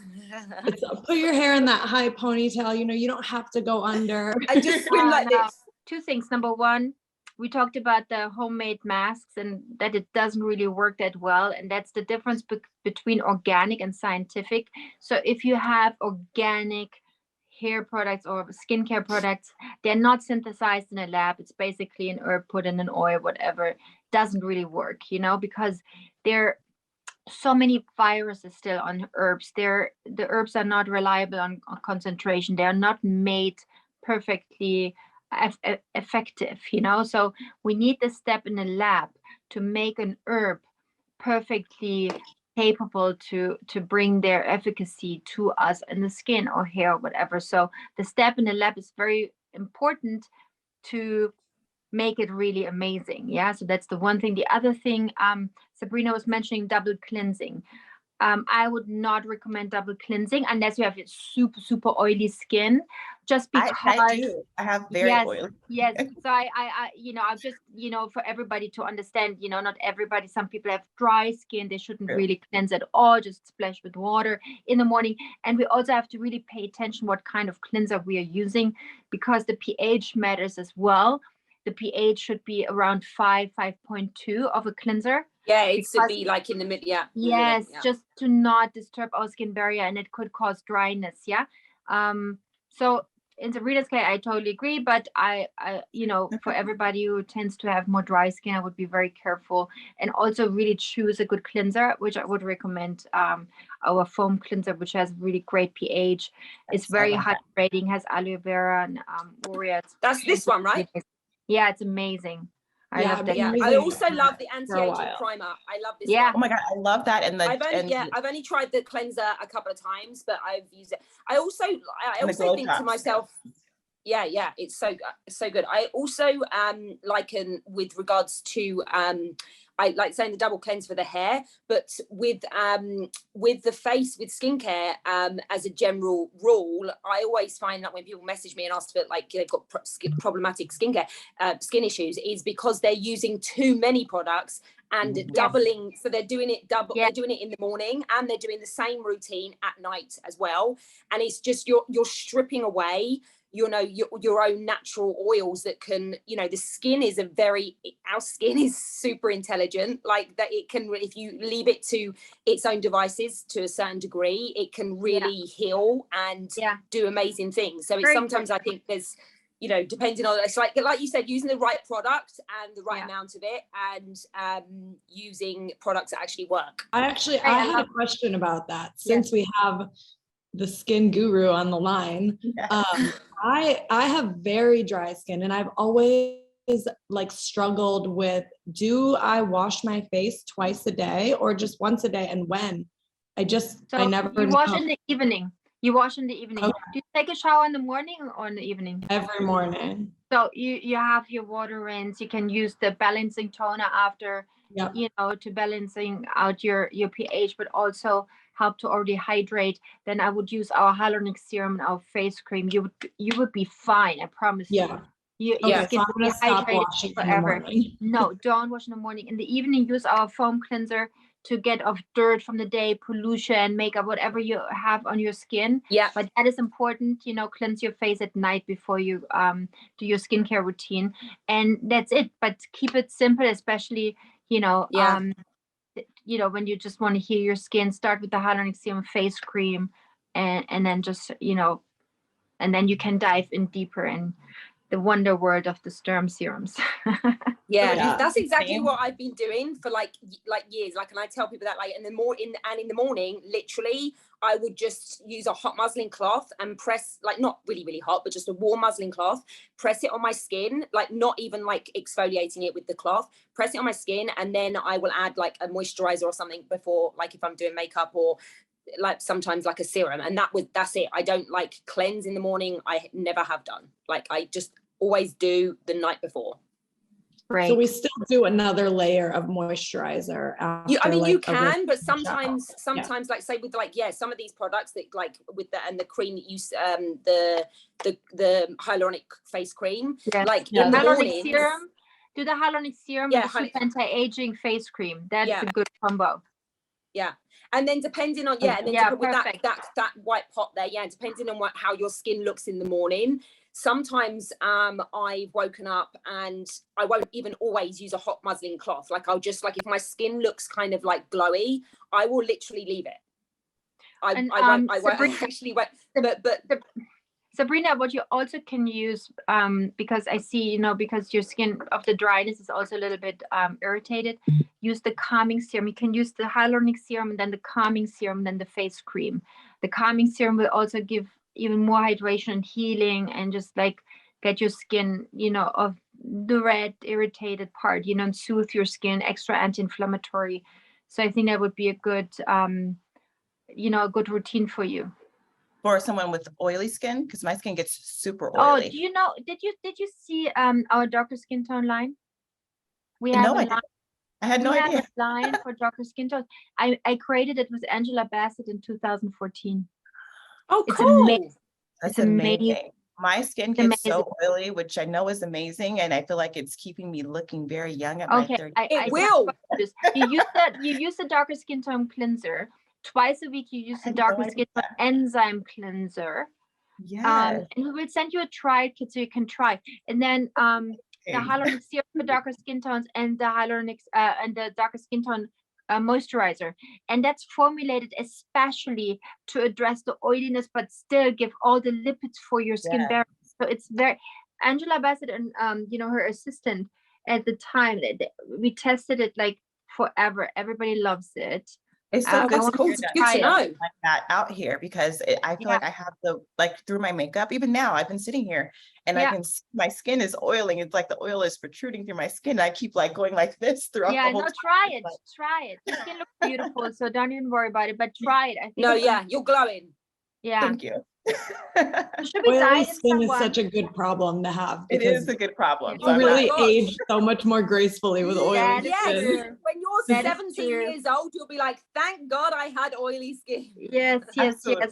Put your hair in that high ponytail. You know, you don't have to go under. And just swim like this. Two things. Number one, we talked about the homemade masks and that it doesn't really work that well. And that's the difference between organic and scientific. So if you have organic hair products or skincare products, they're not synthesized in a lab. It's basically an herb put in an oil, whatever. doesn't really work, you know, because there so many viruses still on herbs. The herbs are not reliable on concentration. They are not made perfectly effective, you know. So we need the step in the lab to make an herb perfectly capable to bring their efficacy to us in the skin or hair or whatever. So the step in the lab is very important to make it really amazing. Yeah, so that's the one thing. The other thing, Sabrina was mentioning double cleansing. I would not recommend double cleansing unless you have a super oily skin, just because I do. I have very oily. Yes. So I've just, for everybody to understand, not everybody, some people have dry skin. They shouldn't really cleanse at all, just splash with water in the morning. And we also have to really pay attention what kind of cleanser we are using, because the pH matters as well. The pH should be around 5.2 of a cleanser. Yeah, it should be like in the mid. Yeah. Yes, just to not disturb our skin barrier, and it could cause dryness. Yeah. So in Sabrina's case, I totally agree. But I for everybody who tends to have more dry skin, I would be very careful, and also really choose a good cleanser, which I would recommend. Our foam cleanser, which has really great pH. It's very hydrating, has aloe vera and urea. That's this one, right? Yeah, it's amazing. I love that. Yeah, I also love the anti-aging primer. I love this. Yeah. one. Oh my God, I love that. And I've only tried the cleanser a couple of times, but I've used it. I also think to myself, yeah, it's so good. I also liken with regards to I like saying the double cleanse for the hair, but with the face, with skincare, as a general rule, I always find that when people message me and ask for like they've got problematic skincare, skin issues, is because they're using too many products and doubling. So they're doing it double. They're doing it in the morning and they're doing the same routine at night as well. And it's just you're stripping away your own natural oils that can, the skin is our skin is super intelligent, like that. It can, if you leave it to its own devices to a certain degree, it can really heal and do amazing things. So it's sometimes I think there's, depending on, it's like you said, using the right product and the right amount of it, and using products that actually work. I had a question about that, since we have the skin guru on the line. I have very dry skin, and I've always struggled with, do I wash my face twice a day or just once a day, and when? I never wash in the evening. You wash in the evening. Okay. Do you take a shower in the morning or in the evening? Every morning. So you have your water rinse. You can use the balancing toner after, to balancing out your pH, but also help to already hydrate. Then I would use our hyaluronic serum and our face cream. You would be fine. I promise you. Your skin will be hydrated forever. No, don't wash in the morning. In the evening, use our foam cleanser to get off dirt from the day, pollution, makeup, whatever you have on your skin. Yeah. But that is important. Cleanse your face at night before you do your skincare routine, and that's it. But keep it simple, especially when you just want to heal your skin. Start with the hyaluronic serum face cream, and then just and then you can dive in deeper in the wonder world of the STURM'S serums. That's exactly what I've been doing for like years. And I tell people that in the morning, literally, I would just use a hot muslin cloth and press, not really, really hot, but just a warm muslin cloth, press it on my skin, not even exfoliating it with the cloth, press it on my skin. And then I will add a moisturizer or something before, if I'm doing makeup, or sometimes a serum, and that's it. I don't cleanse in the morning. I never have done. I just always do the night before. Right. So we still do another layer of moisturizer after, you can, but sometimes say with some of these products that with the cream that you the hyaluronic face cream, in the morning, serum. Do the hyaluronic serum with the anti-aging face cream. That's a good combo. Yeah. And then depending on with that white pot there, depending on how your skin looks in the morning. Sometimes I've woken up and I won't even always use a hot muslin cloth. I'll just if my skin looks kind of glowy, I will literally leave it. I won't actually wait. But Sabrina, what you also can use, because I see, because your skin of the dryness is also a little bit irritated, use the calming serum. You can use the hyaluronic serum and then the calming serum, then the face cream. The calming serum will also give even more hydration and healing and just like get your skin, of the red irritated part, and soothe your skin, extra anti-inflammatory. So I think that would be a good, a good routine for you. For someone with oily skin, because my skin gets super Oh, oily. do you know, did you see our darker skin tone line? We have No, a I line. didn't. I had no We have idea. a line for darker skin tones. I created it with Angela Bassett in 2014. Oh, It's cool. amazing. That's It's amazing. amazing. My skin It's gets so amazing. oily, which I know is amazing, and I feel like it's keeping me looking very young at my Okay, 30s. It will. You use the darker skin tone cleanser twice a week. You use the had darker no skin tone idea. enzyme cleanser. Yes. And we will send you a trial kit so you can try. And then the hyaluronic serum for darker skin tones and the hyaluronic and the darker skin tone moisturizer. And that's formulated especially to address the oiliness, but still give all the lipids for your skin barrier. So it's very, Angela Bassett and her assistant at the time, we tested it like forever. Everybody loves it. It's so good, that's cool. to It's good to know. like that out here, because I feel like I have through my makeup, even now I've been sitting here and I can see my skin is oiling. It's like the oil is protruding through my skin. I keep like going like this throughout the whole time. Try it. Try it. Your skin looks beautiful, so don't even worry about it, but try it. I think No, yeah, you're glowing. Yeah. Thank you. Should we Oily diet skin is someone? such a good problem to have It because is a good problem. Yeah. So you I'm really glad. age so much more gracefully with oily That is skin. true. When you're That is 17 true. years old, you'll be like, thank God I had oily skin. Yes. Absolutely.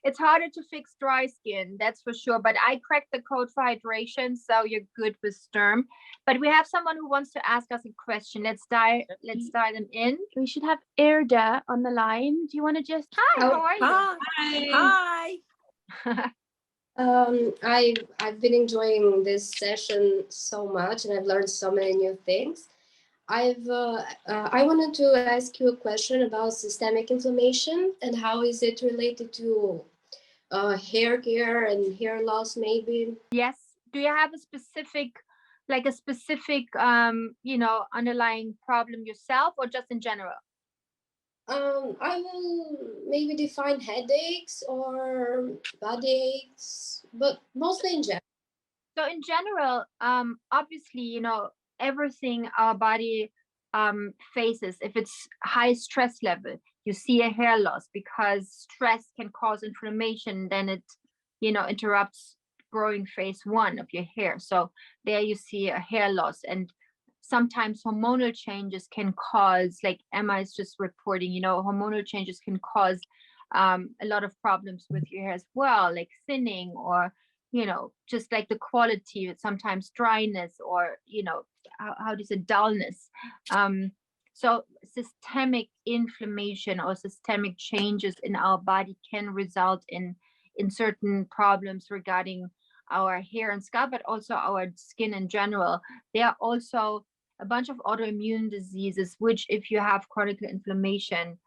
It's harder to fix dry skin, that's for sure. But I cracked the code for hydration, so you're good with Sturm. But we have someone who wants to ask us a question. Let's dial them in. We should have Erda on the line. Do you want to just how are you? Hi. I've been enjoying this session so much, and I've learned so many new things. I wanted to ask you a question about systemic inflammation and how is it related to hair care and hair loss, maybe? Yes. Do you have a specific underlying problem yourself, or just in general? I will maybe define headaches or body aches, but mostly in general. So in general, obviously, everything our body faces, if it's high stress level, you see a hair loss because stress can cause inflammation. Then it, interrupts growing phase 1 of your hair. So there you see a hair loss. And sometimes hormonal changes can cause, like Emma is just reporting, hormonal changes can cause a lot of problems with your hair as well, like thinning or, just like the quality, sometimes dryness or, how do you say, dullness. So systemic inflammation or systemic changes in our body can result in certain problems regarding our hair and scalp, but also our skin in general. There are also a bunch of autoimmune diseases, which if you have chronic inflammation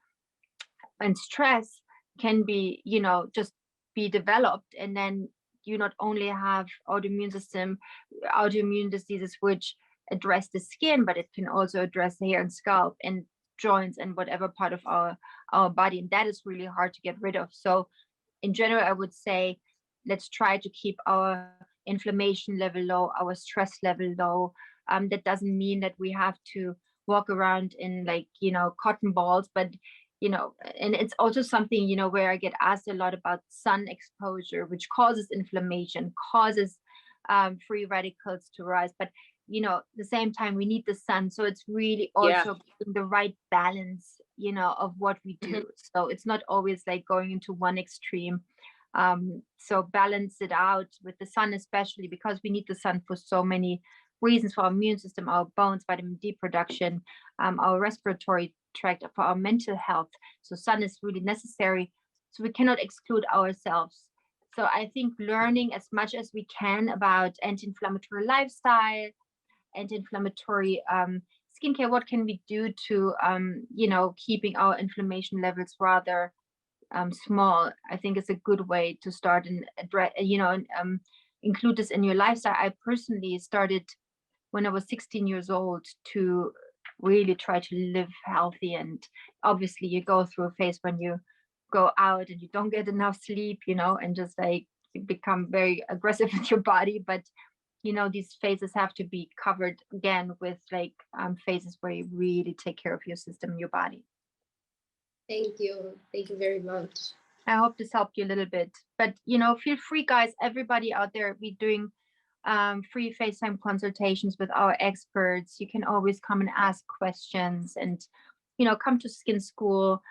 and stress can be, just be developed. And then you not only have autoimmune diseases, which address the skin, but it can also address the hair and scalp and joints and whatever part of our body. And that is really hard to get rid of. So in general, I would say, let's try to keep our inflammation level low, our stress level low. That doesn't mean that we have to walk around in cotton balls, but and it's also something, where I get asked a lot about sun exposure, which causes inflammation, causes free radicals to rise. But at the same time, we need the sun. So it's really also the right balance, of what we do. So it's not always like going into one extreme. So balance it out with the sun, especially because we need the sun for so many reasons, for our immune system, our bones, vitamin D production, our respiratory tract, for our mental health. So sun is really necessary. So we cannot exclude ourselves. So I think learning as much as we can about anti-inflammatory lifestyle, anti-inflammatory skincare, what can we do to keeping our inflammation levels rather small, I think it's a good way to start and address, and include this in your lifestyle. I personally started when I was 16 years old to really try to live healthy. And obviously you go through a phase when you go out and you don't get enough sleep, and just like you become very aggressive with your body. But these phases have to be covered again with like phases where you really take care of your system and your body. Thank you very much. I hope this helped you a little bit. But feel free, guys, everybody out there, we're doing free FaceTime consultations with our experts. You can always come and ask questions, and come to Skin School.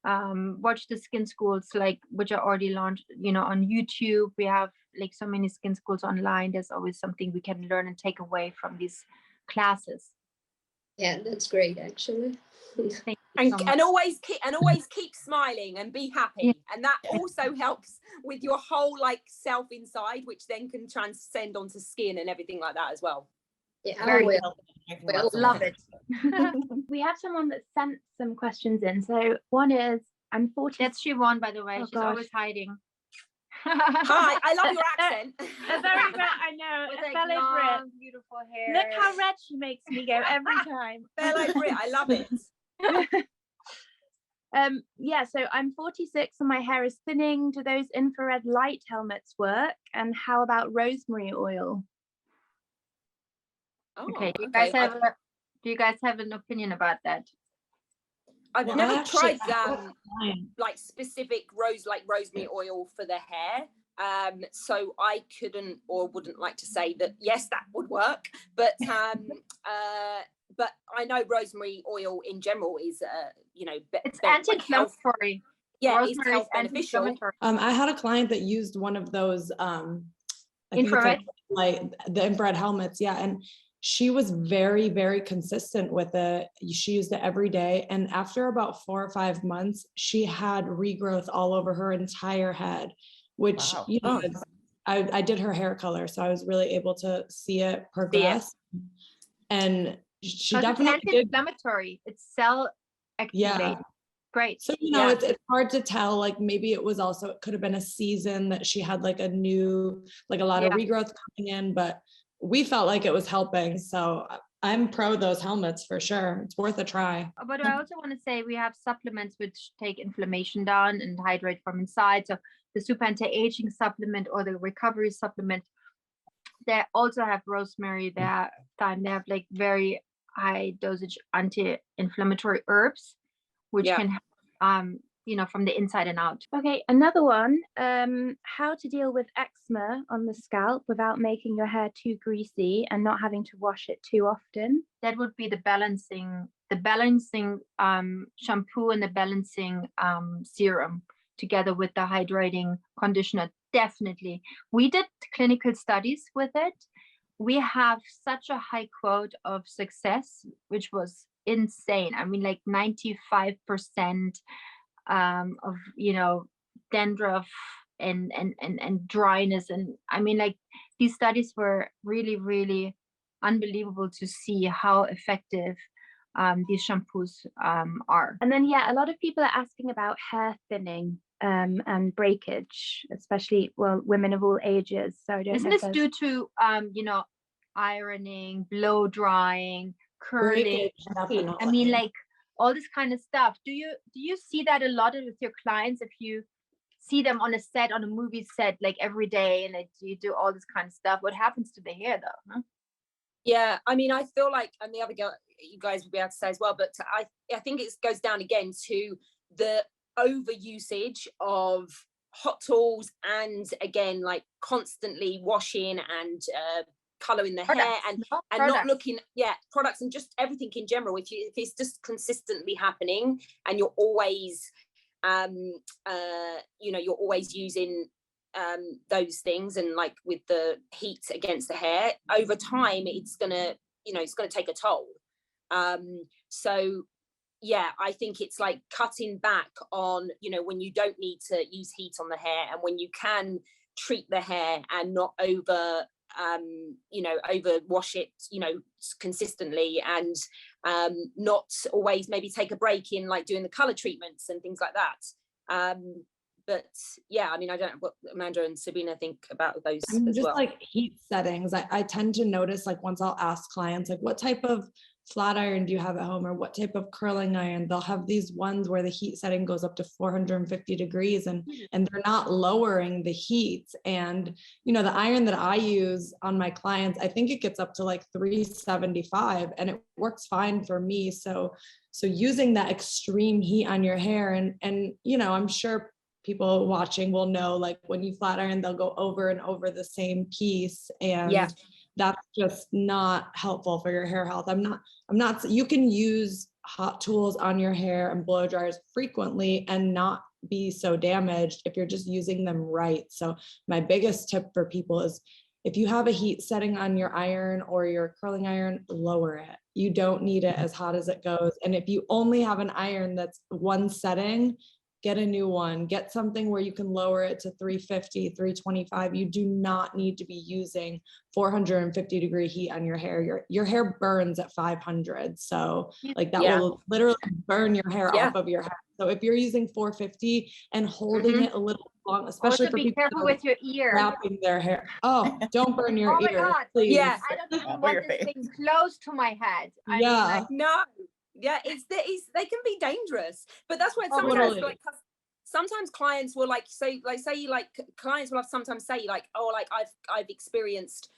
Watch the Skin Schools, like, which are already launched on YouTube. We have like so many Skin Schools online. There's always something we can learn and take away from these classes. Yeah, that's great, actually. And always keep smiling and be happy, and that also helps with your whole like self inside, which then can transcend onto skin and everything like that as well. Yeah, Very well, love it. We have someone that sent some questions in. So one is, I'm 40. That's Siobhan, by the way. She's always hiding. Hi, I love your accent. A very red, I know, With a like fellow long, Brit. beautiful hair. Look how red she makes me go every time. Fellow Brit, I love it. Yeah, so I'm 46 and my hair is thinning. Do those infrared light helmets work? And how about rosemary oil? Okay, do you guys have an opinion about that? I've never tried like specific rosemary oil for the hair. So I couldn't or wouldn't like to say that yes, that would work, but I know rosemary oil in general is it's anti-inflammatory. Yeah, it's health beneficial. I had a client that used one of those infrared, like the infrared helmets, and she was very, very consistent with it. She used it every day, and after about 4 or 5 months, she had regrowth all over her entire head, which I did her hair color, so I was really able to see it progress. And she definitely it's anti-inflammatory. It's cell activated. Yeah. Great. So it's hard to tell. Like maybe it could have been a season that she had like a lot of regrowth coming in, but we felt like it was helping. So I'm pro those helmets for sure. It's worth a try. But I also want to say we have supplements which take inflammation down and hydrate from inside. So the super anti-aging supplement or the recovery supplement, they also have rosemary, they have like very high dosage anti-inflammatory herbs, which can from the inside and out. Okay, another one. How to deal with eczema on the scalp without making your hair too greasy and not having to wash it too often? That would be the balancing shampoo and the balancing serum together with the hydrating conditioner. Definitely. We did clinical studies with it. We have such a high quote of success, which was insane. I mean, like 95% of dandruff and dryness, and I mean, like, these studies were really, really unbelievable to see how effective these shampoos are. And then a lot of people are asking about hair thinning and breakage, especially women of all ages. So I don't Isn't this due to ironing, blow drying, curling? I mean, like, all this kind of stuff. Do you see that a lot with your clients? If you see them on a movie set, like every day, and you do all this kind of stuff, what happens to the hair though? Huh? Yeah, I mean, I feel like, and the other girl, you guys will be able to say as well, but I think it goes down again to the over usage of hot tools, and again, like constantly washing and colouring the hair and not looking products and just everything in general. If it's just consistently happening and you're always you're always using those things, and like with the heat against the hair, over time it's gonna take a toll. So I think it's like cutting back on when you don't need to use heat on the hair, and when you can treat the hair and not over wash it consistently, and not always maybe take a break in like doing the color treatments and things like that. But yeah, I mean, I don't know what Amanda and Sabina think about those as Just well. like heat settings, I tend to notice, like once I'll ask clients, like what type of flat iron do you have at home, or what type of curling iron? They'll have these ones where the heat setting goes up to 450 degrees and they're not lowering the heat. And you know, the iron that I use on my clients, I think it gets up to like 375 and it works fine for me. So using that extreme heat on your hair, and you know, I'm sure people watching will know, like when you flat iron, they'll go over and over the same piece, and that's just not helpful for your hair health. I'm not, you can use hot tools on your hair and blow dryers frequently and not be so damaged if you're just using them right. So my biggest tip for people is, if you have a heat setting on your iron or your curling iron, lower it. You don't need it as hot as it goes. And if you only have an iron that's one setting, get a new one. Get something where you can lower it to 350, 325. You do not need to be using 450 degree heat on your hair. Your hair burns at 500. So like that will literally burn your hair off of your head. So if you're using 450 and holding it a little long, especially also for be people careful with your ear. wrapping their hair. Oh, don't burn your Oh my ear, God. please. Yeah. I don't even want this thing close to my head. I mean, like, no. Yeah, they can be dangerous, but that's why sometimes sometimes clients will clients will have sometimes say like, oh, like I've experienced,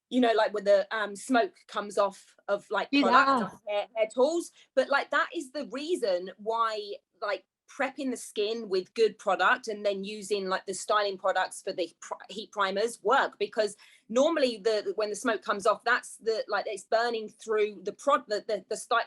you know, like when the smoke comes off of like product hair tools, but like that is the reason why like prepping the skin with good product and then using like the styling products for the heat primers work, because normally when the smoke comes off, that's like it's burning through the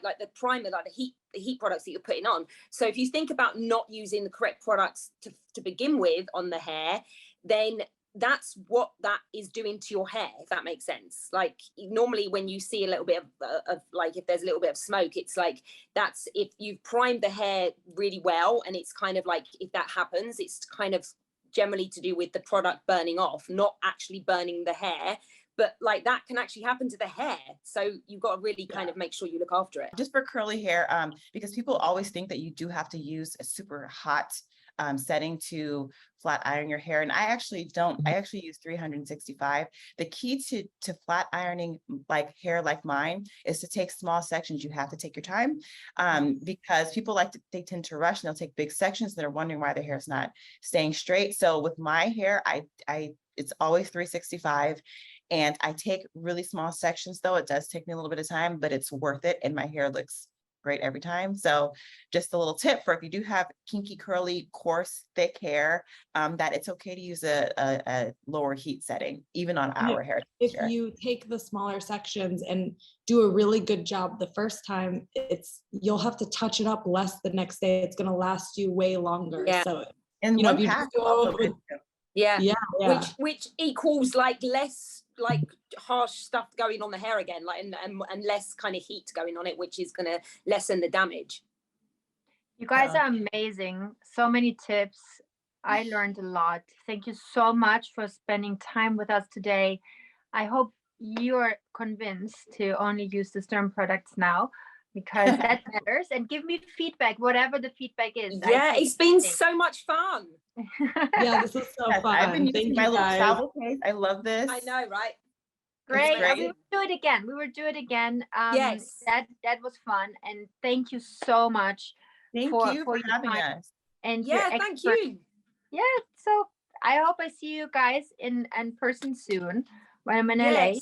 like the primer, like the heat products that you're putting on. So if you think about not using the correct products to begin with on the hair, then that's what that is doing to your hair, if that makes sense. Like normally when you see a little bit of like, if there's a little bit of smoke, it's like, that's if you've primed the hair really well, and it's kind of like, if that happens, it's kind of generally to do with the product burning off, not actually burning the hair. But like that can actually happen to the hair. So you've got to really kind of make sure you look after it. Just for curly hair, because people always think that you do have to use a super hot setting to flat iron your hair. And I actually don't. I actually use 365. The key to flat ironing like hair like mine is to take small sections. You have to take your time because people they tend to rush and they'll take big sections. They're wondering why their hair is not staying straight. So with my hair, it's always 365. And I take really small sections, though. It does take me a little bit of time, but it's worth it. And my hair looks great every time. So just a little tip for if you do have kinky, curly, coarse, thick hair, that it's okay to use a lower heat setting, even on our hair. If you take the smaller sections and do a really good job the first time, you'll have to touch it up less the next day. It's going to last you way longer. Yeah. So, and you know, if you just go which equals like less like harsh stuff going on the hair again, like and less kind of heat going on it, which is going to lessen the damage. You guys are amazing. So many tips. I learned a lot. Thank you so much for spending time with us today. I hope you're convinced to only use the Sturm products now, because that matters. And give me feedback, whatever the feedback is. Yeah, it's been so much fun. Yeah, this is so fun. I've been using my little travel case. I love this. I know, right? Great. We will do it again. Yes. That was fun. And thank you so much. Thank you for having us. And thank you. Yeah. So I hope I see you guys in person soon when I'm in LA.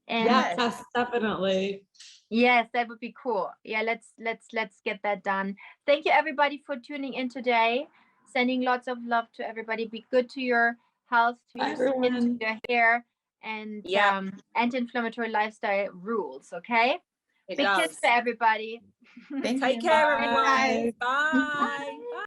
And yes, definitely. Yes, that would be cool. Yeah, let's get that done. Thank you everybody for tuning in today. Sending lots of love to everybody. Be good to your health, to your skin, to your hair, and anti-inflammatory lifestyle rules. Okay. Big kiss to everybody. Take care, everyone. Bye. Bye.